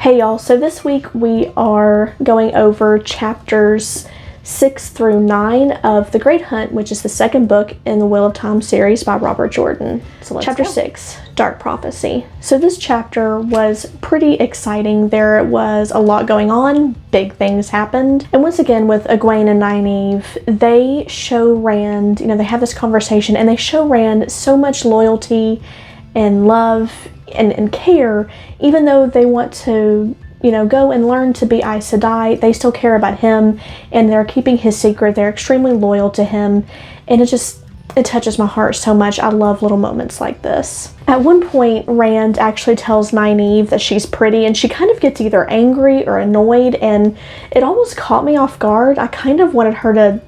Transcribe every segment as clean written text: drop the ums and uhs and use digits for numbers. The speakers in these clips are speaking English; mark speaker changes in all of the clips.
Speaker 1: Hey y'all, so this week we are going over chapters 6 through 9 of The Great Hunt, which is the second book in the Wheel of Time series by Robert Jordan. So chapter 6, Dark Prophecy. So this chapter was pretty exciting. There was a lot going on, big things happened. And once again with Egwene and Nynaeve, they show Rand, they have this conversation and they show Rand so much loyalty and love and care, even though they want to go and learn to be Aes Sedai, they still care about him and they're keeping his secret. They're extremely loyal to him, and it touches my heart so much. I love little moments like this. At one point, Rand actually tells Nynaeve that she's pretty, and she kind of gets either angry or annoyed, and it almost caught me off guard. I kind of wanted her to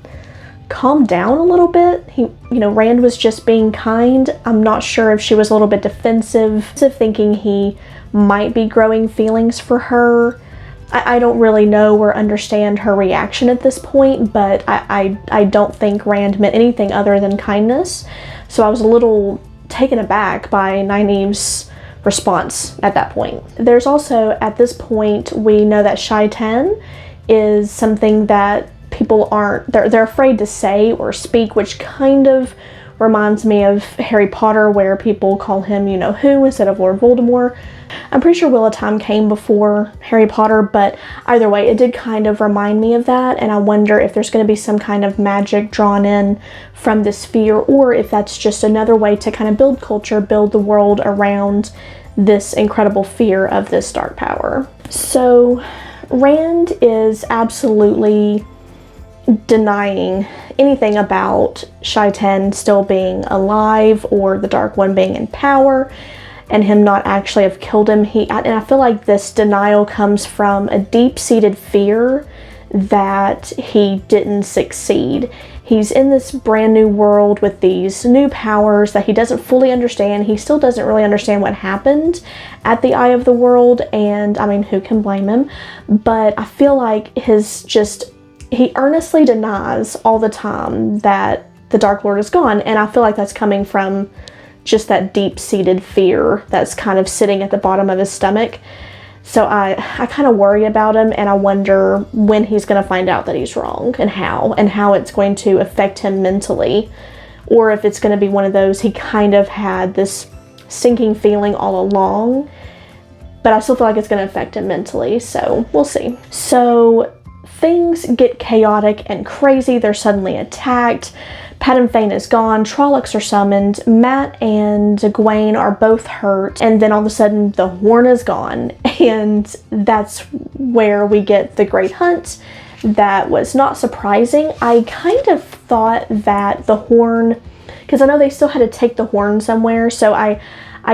Speaker 1: calm down a little bit. Rand was just being kind. I'm not sure if she was a little bit defensive, thinking he might be growing feelings for her. I don't really know or understand her reaction at this point, but I don't think Rand meant anything other than kindness. So I was a little taken aback by Nynaeve's response at that point. There's also, at this point, we know that Shaitan is something that people they're afraid to say or speak, which kind of reminds me of Harry Potter, where people call him who instead of Lord Voldemort. I'm pretty sure Wheel of Time came before Harry Potter, but either way, it did kind of remind me of that, and I wonder if there's going to be some kind of magic drawn in from this fear, or if that's just another way to kind of build culture, build the world around this incredible fear of this dark power. So Rand is absolutely denying anything about Shaitan still being alive or the Dark One being in power and him not actually have killed him. And I feel like this denial comes from a deep-seated fear that he didn't succeed. He's in this brand new world with these new powers that he doesn't fully understand. He still doesn't really understand what happened at the Eye of the World, and I mean, who can blame him? But I feel like he earnestly denies all the time that the Dark Lord is gone, and I feel like that's coming from just that deep-seated fear that's kind of sitting at the bottom of his stomach. So I kind of worry about him, and I wonder when he's going to find out that he's wrong, and how it's going to affect him mentally, or if it's going to be one of those he kind of had this sinking feeling all along, but I still feel like it's going to affect him mentally, so we'll see. So things get chaotic and crazy. They're suddenly attacked. Padan Fain is gone. Trollocs are summoned. Mat and Egwene are both hurt. And then all of a sudden, the Horn is gone. And that's where we get the Great Hunt. That was not surprising. I kind of thought that the Horn, because I know they still had to take the Horn somewhere, so I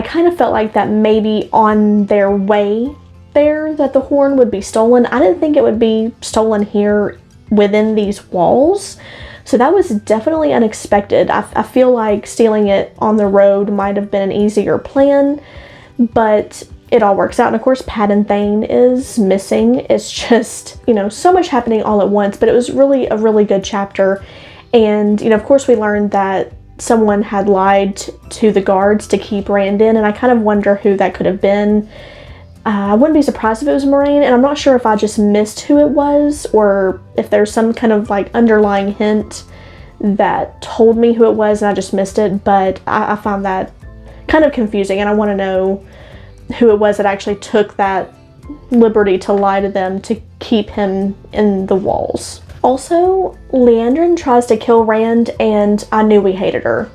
Speaker 1: kind of felt like that maybe on their way there that the Horn would be stolen. I didn't think it would be stolen here within these walls, so that was definitely unexpected. I feel like stealing it on the road might have been an easier plan, but it all works out. And of course, Padan Fain is missing. It's just, so much happening all at once, but it was really a really good chapter. And, of course, we learned that someone had lied to the guards to keep Rand in, and I kind of wonder who that could have been. I wouldn't be surprised if it was Moraine, and I'm not sure if I just missed who it was or if there's some kind of underlying hint that told me who it was and I just missed it, but I found that kind of confusing, and I want to know who it was that actually took that liberty to lie to them to keep him in the walls. Also, Liandrin tries to kill Rand, and I knew we hated her.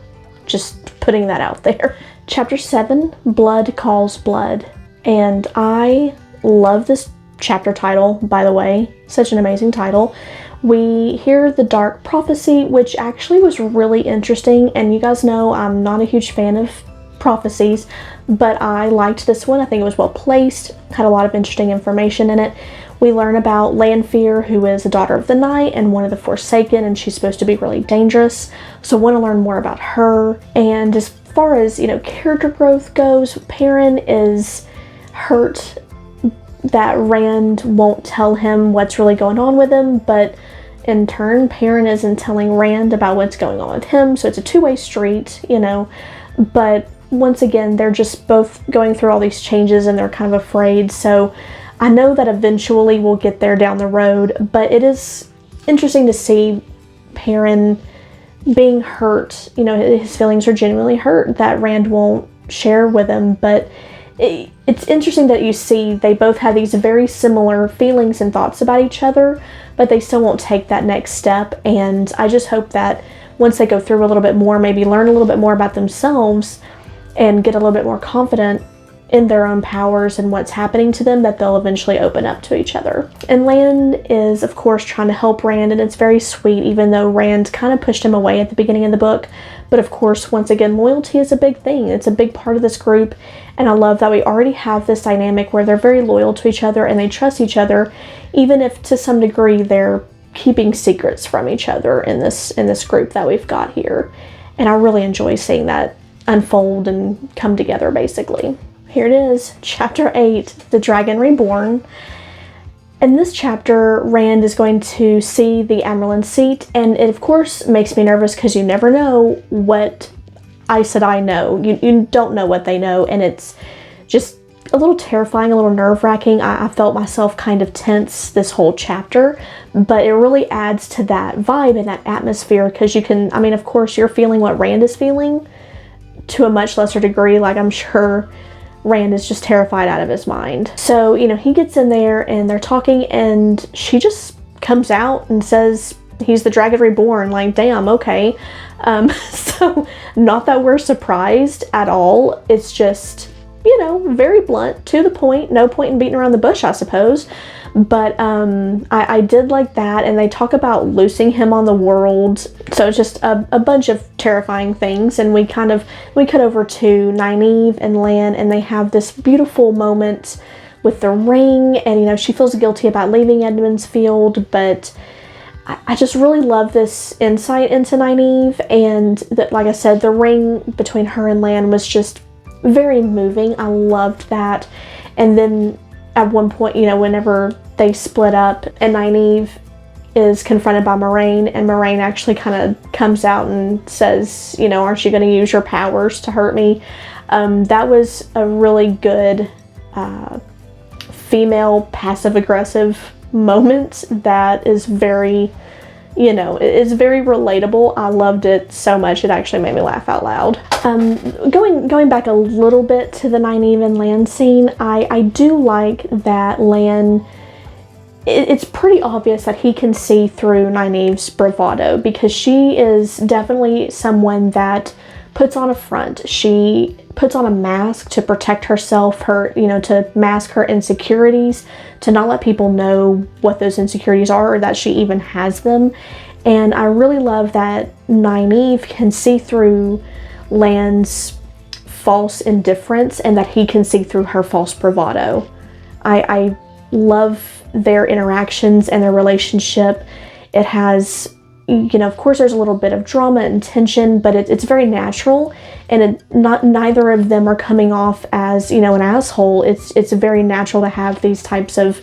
Speaker 1: Just putting that out there. Chapter 7, Blood Calls Blood. And I love this chapter title, by the way. Such an amazing title. We hear the Dark Prophecy, which actually was really interesting. And you guys know I'm not a huge fan of prophecies, but I liked this one. I think it was well placed, had a lot of interesting information in it. We learn about Lanfear, who is a daughter of the night and one of the Forsaken, and she's supposed to be really dangerous. So I want to learn more about her. And as far as, character growth goes, Perrin is hurt that Rand won't tell him what's really going on with him, but in turn, Perrin isn't telling Rand about what's going on with him, so it's a two-way street, but once again, they're just both going through all these changes and they're kind of afraid, so I know that eventually we'll get there down the road, but it is interesting to see Perrin being hurt. You know, his feelings are genuinely hurt that Rand won't share with him, but it's interesting that you see they both have these very similar feelings and thoughts about each other, but they still won't take that next step. And I just hope that once they go through a little bit more, maybe learn a little bit more about themselves and get a little bit more confident in their own powers and what's happening to them, that they'll eventually open up to each other. And Lan is, of course, trying to help Rand, and it's very sweet, even though Rand kind of pushed him away at the beginning of the book. But of course, once again, loyalty is a big thing. It's a big part of this group, and I love that we already have this dynamic where they're very loyal to each other and they trust each other, even if to some degree they're keeping secrets from each other in this group that we've got here. And I really enjoy seeing that unfold and come together, basically. Here it is, Chapter 8, The Dragon Reborn. In this chapter, Rand is going to see the Everland seat, and it of course makes me nervous because you never know what Aes Sedai know. You don't know what they know, and it's just a little terrifying, a little nerve-wracking. I felt myself kind of tense this whole chapter, but it really adds to that vibe and that atmosphere, because you can, I mean, of course, you're feeling what Rand is feeling to a much lesser degree. Like, I'm sure Rand is just terrified out of his mind. So, you know, he gets in there and they're talking, and she just comes out and says he's the Dragon Reborn. Like, damn, okay. So not that we're surprised at all. It's just, you know, very blunt, to the point. No point in beating around the bush, I suppose. But I did like that, and they talk about loosing him on the world. So it's just a bunch of terrifying things, and we cut over to Nynaeve and Lan, and they have this beautiful moment with the ring, and you know, she feels guilty about leaving Edmund's Field, but I just really love this insight into Nynaeve, and that, like I said, the ring between her and Lan was just very moving. I loved that. And then at one point, you know, whenever they split up and Nynaeve is confronted by Moraine, and Moraine actually kind of comes out and says, you know, aren't you going to use your powers to hurt me? That was a really good female passive-aggressive moment that is very, you know, it's very relatable. I loved it so much, it actually made me laugh out loud. Going back a little bit to the Nynaeve and Lan scene, I do like that Lan, it's pretty obvious that he can see through Nynaeve's bravado, because she is definitely someone that puts on a front. She puts on a mask to protect herself, you know, to mask her insecurities, to not let people know what those insecurities are or that she even has them. And I really love that Nynaeve can see through Lan's false indifference, and that he can see through her false bravado. I love their interactions and their relationship. It has, you know, of course there's a little bit of drama and tension, but it's very natural, and neither of them are coming off as, you know, an asshole. It's very natural to have these types of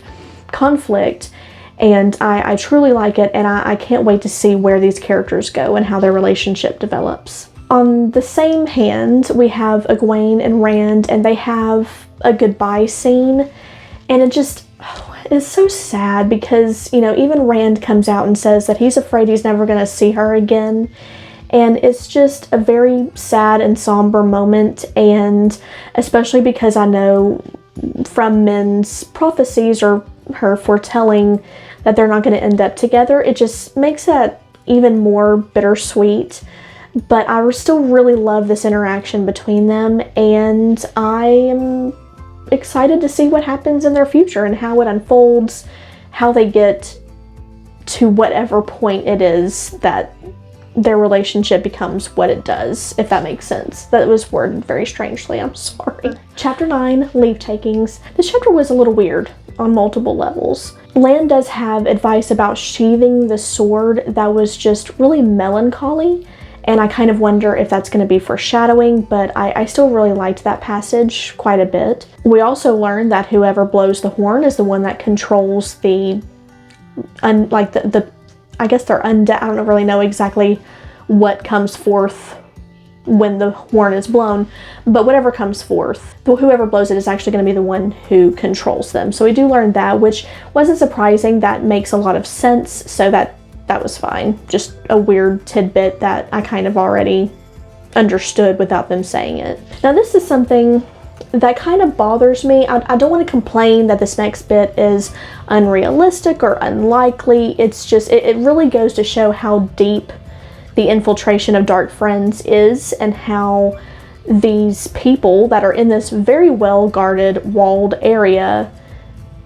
Speaker 1: conflict, and I truly like it, and I can't wait to see where these characters go and how their relationship develops. On the same hand, we have Egwene and Rand, and they have a goodbye scene, and it just, it's so sad, because, you know, even Rand comes out and says that he's afraid he's never going to see her again. And it's just a very sad and somber moment, and especially because I know from Min's prophecies, or her foretelling, that they're not going to end up together, it just makes that even more bittersweet. But I still really love this interaction between them, and I am excited to see what happens in their future and how it unfolds, how they get to whatever point it is that their relationship becomes what it does, if that makes sense. That was worded very strangely, I'm sorry. Chapter 9, Leave Takings. This chapter was a little weird on multiple levels. Lan does have advice about sheathing the sword that was just really melancholy, and I kind of wonder if that's going to be foreshadowing, but I still really liked that passage quite a bit. We also learned that whoever blows the horn is the one that controls the I guess they're undead. I don't really know exactly what comes forth when the horn is blown, but whatever comes forth, whoever blows it is actually going to be the one who controls them. So we do learn that, which wasn't surprising. That makes a lot of sense, so that was fine. Just a weird tidbit that I kind of already understood without them saying it. Now this is something that kind of bothers me. I don't want to complain that this next bit is unrealistic or unlikely. It's just, it really goes to show how deep the infiltration of Dark Friends is, and how these people that are in this very well guarded, walled area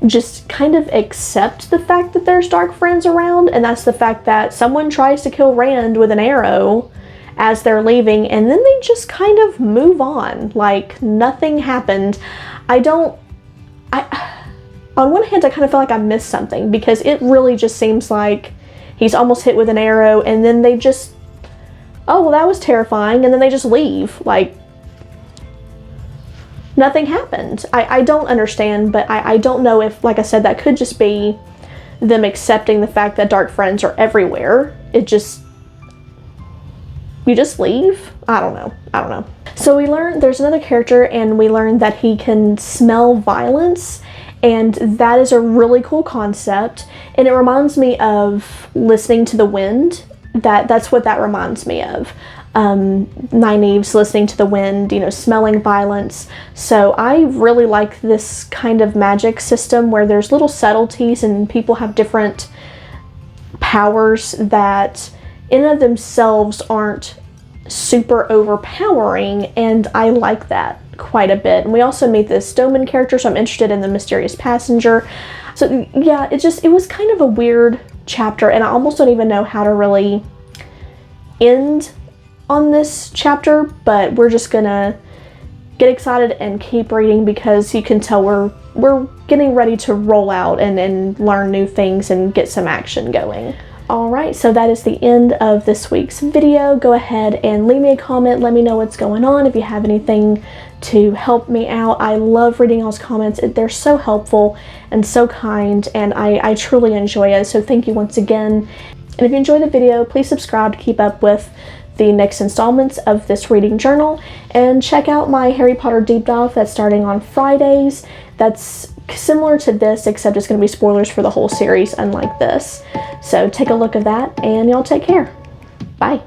Speaker 1: just kind of accept the fact that there's Dark Friends around, and that's the fact that someone tries to kill Rand with an arrow as they're leaving, and then they just kind of move on like nothing happened. On one hand, I kind of feel like I missed something, because it really just seems like he's almost hit with an arrow, and then they just, oh, well, that was terrifying, and then they just leave. Like, nothing happened. I don't understand, but I don't know if, like I said, that could just be them accepting the fact that Dark Friends are everywhere. You just leave? I don't know. So we learn there's another character, and we learn that he can smell violence, and that is a really cool concept, and it reminds me of listening to the wind. That's what that reminds me of. Nynaeve's listening to the wind, smelling violence. So I really like this kind of magic system where there's little subtleties and people have different powers that in and of themselves aren't super overpowering, and I like that quite a bit. And we also meet this Stoneman character, so I'm interested in the mysterious passenger. So yeah, it was kind of a weird chapter, and I almost don't even know how to really end on this chapter, but we're just gonna get excited and keep reading, because you can tell we're getting ready to roll out and learn new things and get some action going. Alright, so that is the end of this week's video. Go ahead and leave me a comment. Let me know what's going on. If you have anything to help me out, I love reading those comments. They're so helpful and so kind, and I truly enjoy it. So thank you once again. And if you enjoyed the video, please subscribe to keep up with the next installments of this reading journal, and check out my Harry Potter deep dive that's starting on Fridays. That's similar to this, except it's going to be spoilers for the whole series, unlike this. So take a look at that, and y'all take care. Bye.